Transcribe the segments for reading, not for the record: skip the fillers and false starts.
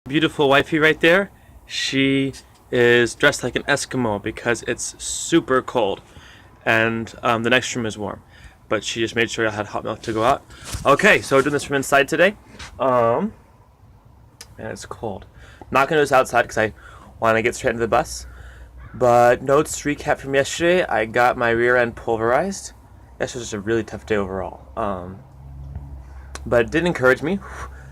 beautiful wifey right there, she is dressed like an Eskimo because it's super cold, and the next room is warm. But she just made sure I had hot milk to go out. Okay, so we're doing this from inside today. And it's cold. Not gonna do this outside because I want to get straight into the bus. But notes recap from yesterday. I got my rear end pulverized. Yesterday was just a really tough day overall. But it did encourage me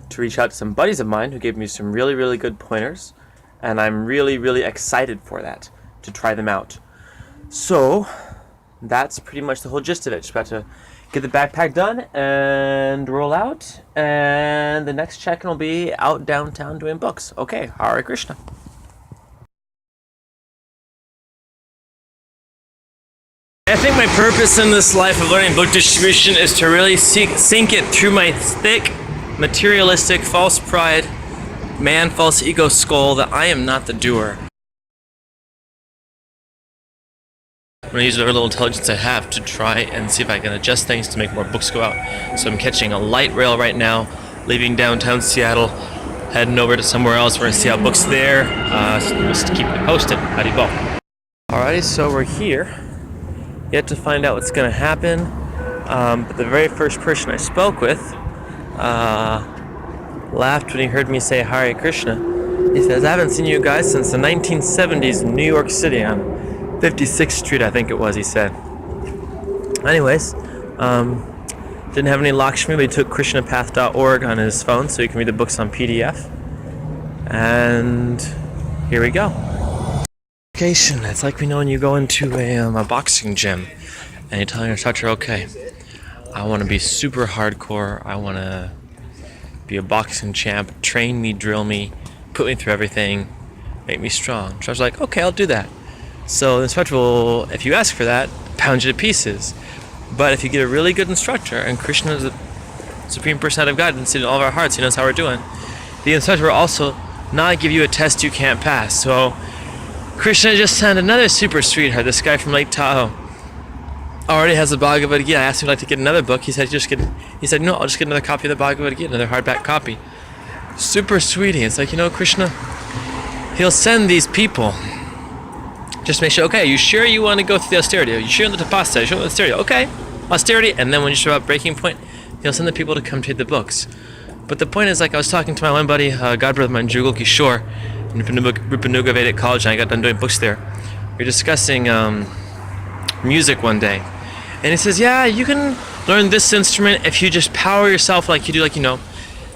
to reach out to some buddies of mine who gave me some really, really good pointers. And I'm really, really excited for that, to try them out. So that's pretty much the whole gist of it. Just about to get the backpack done and roll out. And the next check-in will be out downtown doing books. Okay, Hare Krishna. I think my purpose in this life of learning book distribution is to really sink it through my thick, materialistic, false pride, man, false ego skull that I am not the doer. I'm going to use whatever little intelligence I have to try and see if I can adjust things to make more books go out. So I'm catching a light rail right now, leaving downtown Seattle, heading over to somewhere else where I see how books there. So just keep me posted. Howdy bo. Alrighty, so we're here. Yet to find out what's going to happen. But the very first person I spoke with laughed when he heard me say Hare Krishna. He says, I haven't seen you guys since the 1970s in New York City on 56th Street, I think it was, he said. Anyways, didn't have any Lakshmi, but he took krishnapath.org on his phone so he can read the books on PDF. And here we go. It's like when you go into a boxing gym and you tell your instructor, okay, I want to be super hardcore, I want to be a boxing champ, train me, drill me, put me through everything, make me strong. So I was like, okay, I'll do that. So the instructor will, if you ask for that, pound you to pieces. But if you get a really good instructor, and Krishna is the Supreme Personality of God and seated in all of our hearts, he knows how we're doing, the instructor will also not give you a test you can't pass. So Krishna just sent another super sweetheart, this guy from Lake Tahoe. Already has the Bhagavad Gita. I asked him if he'd like to get another book. He said, no, I'll just get another copy of the Bhagavad Gita, another hardback copy. Super sweetie. It's like, Krishna, he'll send these people. Just make sure, okay, you sure you want to go through the austerity? Are you sure on the tapasya? Are you sure on the austerity? Okay, austerity. And then when you show up breaking point, he'll send the people to come read the books. But the point is, like, I was talking to my one buddy, God brother of mine, Jugal Kishore, in Rupanuga Vedic College, and I got done doing books there. We were discussing music one day. And he says, yeah, you can learn this instrument if you just power yourself like you do,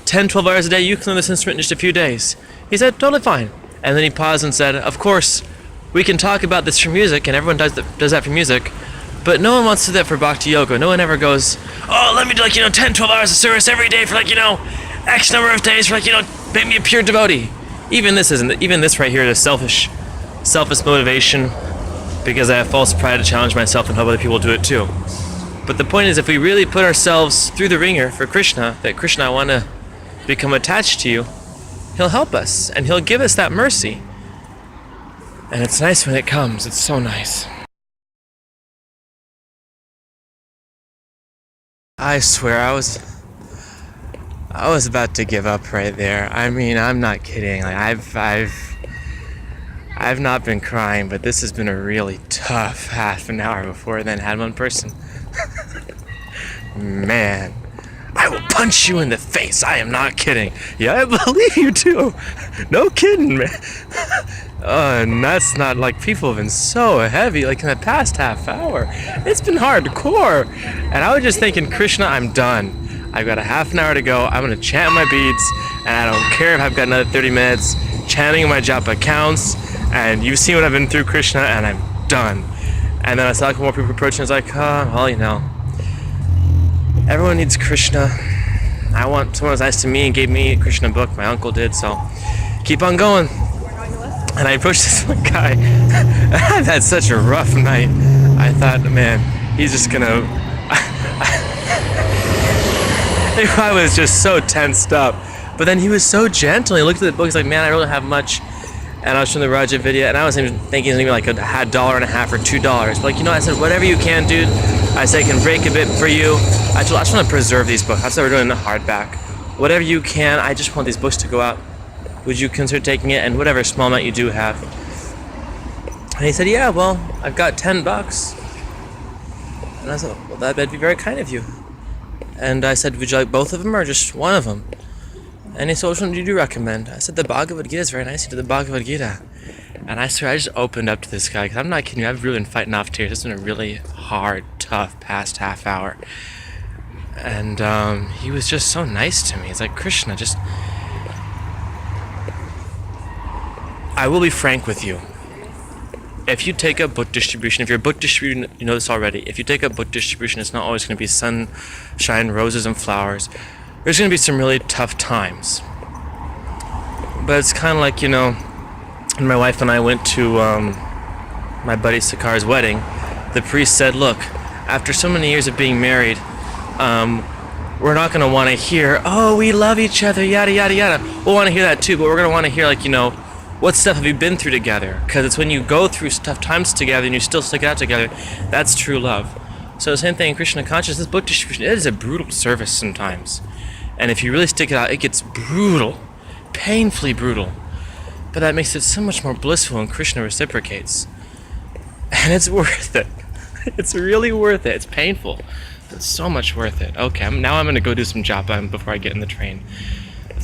10, 12 hours a day. You can learn this instrument in just a few days. He said, totally fine. And then he paused and said, of course, we can talk about this for music, and everyone does that for music, but no one wants to do that for bhakti yoga. No one ever goes, oh, let me do 10, 12 hours of service every day for X number of days for make me a pure devotee. Even this right here is selfish motivation, because I have false pride to challenge myself and hope other people do it too. But the point is, if we really put ourselves through the ringer for Krishna, that Krishna, I want to become attached to you, he'll help us and he'll give us that mercy. And it's nice when it comes. It's so nice. I swear, I was about to give up right there. I mean, I'm not kidding. I've not been crying, but this has been a really tough half an hour before I then had one person. Man, I will punch you in the face. I am not kidding. Yeah, I believe you too. No kidding, man. And that's not people have been so heavy, in the past half hour. It's been hardcore. And I was just thinking, Krishna, I'm done. I've got a half an hour to go. I'm going to chant my beads, and I don't care if I've got another 30 minutes. Chanting my japa counts, and you've seen what I've been through, Krishna, and I'm done. And then I saw a couple more people approaching. I was like, everyone needs Krishna. Someone was nice to me and gave me a Krishna book. My uncle did, so keep on going. And I approached this one guy. I've had such a rough night. I thought, man, he's just gonna... I was just so tensed up. But then he was so gentle. He looked at the book. He's like, man, I really don't have much. And I was showing the Raja video, and I was even thinking it was going to be a $1.50 or $2. But I said, whatever you can, dude. I said, I can break a bit for you. I just want to preserve these books. That's why we're doing the hardback. Whatever you can, I just want these books to go out Would you consider taking it? And whatever small amount you do have. And he said, yeah, well, I've got $10. And I said, well, that'd be very kind of you. And I said, would you like both of them or just one of them? And he said, which one do you recommend? I said, the Bhagavad Gita is very nice. He did the Bhagavad Gita. And I swear, I just opened up to this guy, because I'm not kidding you, I've really been fighting off tears. It's been a really hard, tough past half hour. And he was just so nice to me. He's like, Krishna, just... I will be frank with you. If you take up book distribution, if you're a book distributor, you know this already. If you take up book distribution, it's not always going to be sunshine, roses, and flowers. There's going to be some really tough times. But it's kind of like, you know, when my wife and I went to my buddy Sakar's wedding, the priest said, look, after so many years of being married, we're not going to want to hear, oh, we love each other, yada, yada, yada. We'll want to hear that too, but we're going to want to hear, like, you know, what stuff have you been through together? Because it's when you go through tough times together and you still stick it out together, that's true love. So the same thing in Krishna consciousness, book distribution, it is a brutal service sometimes. And if you really stick it out, it gets brutal, painfully brutal. But that makes it so much more blissful when Krishna reciprocates. And it's worth it. It's really worth it. It's painful. It's so much worth it. Okay, now I'm going to go do some japa before I get in the train.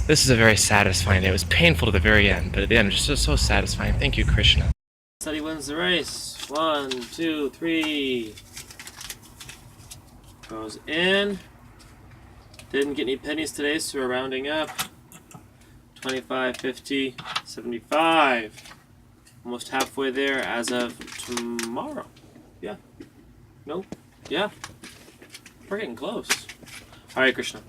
This is a very satisfying day. It was painful to the very end, but at the end, it's just so satisfying. Thank you, Krishna. Study wins the race. 1, 2, 3. Goes in. Didn't get any pennies today, so we're rounding up. 25, 50, 75. Almost halfway there as of tomorrow. Yeah. Nope. Yeah. We're getting close. Hare Krishna.